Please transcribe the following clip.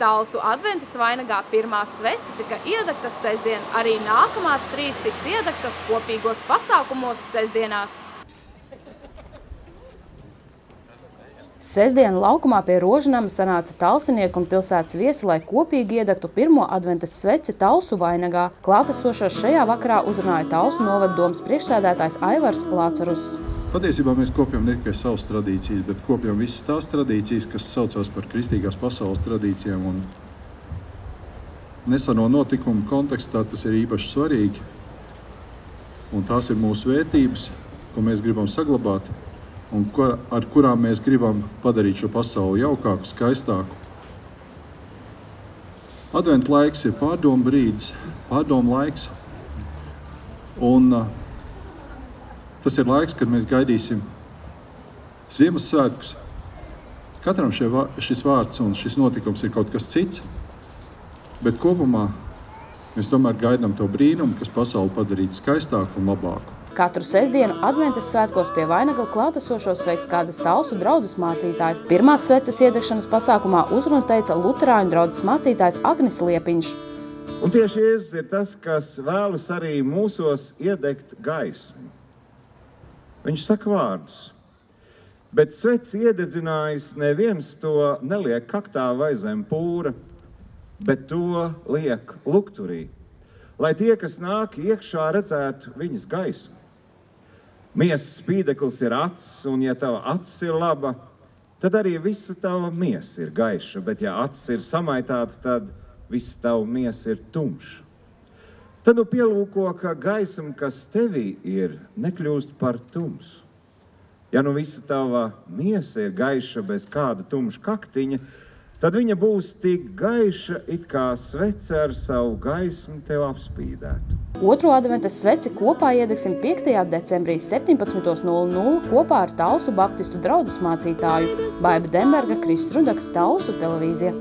Talsu adventas vainagā pirmā svece tika iedegtas sestdien, arī nākamās 3 tiks iedegtas kopīgos pasākumos sestdienās. Sestdien laukumā pie Rožnama sanāca talsinieki un pilsētas viesi, lai kopīgi iedegtu pirmo adventas sveci Talsu vainagā. Klātesošos šajā vakarā uzrunāja Talsu novada domes priekšsēdētājs Aivars Lācarus. Patiesībā mēs kopjam ne tikai savas tradīcijas, bet kopjam visas tās tradīcijas, kas saucās par kristīgās pasaules tradīcijām. Un neseno notikumu kontekstā tas ir īpaši svarīgi. Un tās ir mūsu vērtības, ko mēs gribam saglabāt un ar kurām mēs gribam padarīt šo pasauli jaukāku, skaistāku. Adventa laiks ir pārdomu brīdis, pārdomu laiks. Un tas ir laiks, kad mēs gaidīsim Ziemassvētkus. Katram šis vārds un šis notikums ir kaut kas cits, bet kopumā mēs tomēr gaidām to brīnumu, kas pasauli padarītu skaistāku un labāku. Katru sestdienu adventas svētkos pie vainaga klātesošos sveiks kādas Talsu draudzes mācītājs. Pirmās sveces iedegšanas pasākumā uzrunu teica luterāņu draudzes mācītājs Agnis Liepiņš. Un tieši Jēzus ir tas, kas vēlas arī mūsos iedegt gaismu. Viņš saka vārdus, bet sveci iededzinājis neviens to neliek kaktā vai zem pūra, bet to liek lukturī, lai tie, kas nāk iekšā, redzētu viņas gaismu. Miesas spīdeklis ir acis, un ja tava acis ir laba, tad arī visa tava miesa ir gaiša, bet ja acis ir samaitāta, tad visa tava miesa ir tumša. Tad nu pielūko, ka gaisma, kas tevī ir, nekļūst par tumsu. Ja nu visa tava miesa ir gaiša bez kāda tumša kaktiņa, tad viņa būs tik gaiša, it kā svece ar savu gaismu tev apspīdētu. Otro adventas sveci kopā iedegsim 5. decembrī 17:00 kopā ar Talsu baptistu draudzes mācītāju Baiba Demberga, Kristis Rudaks, Talsu televīzija.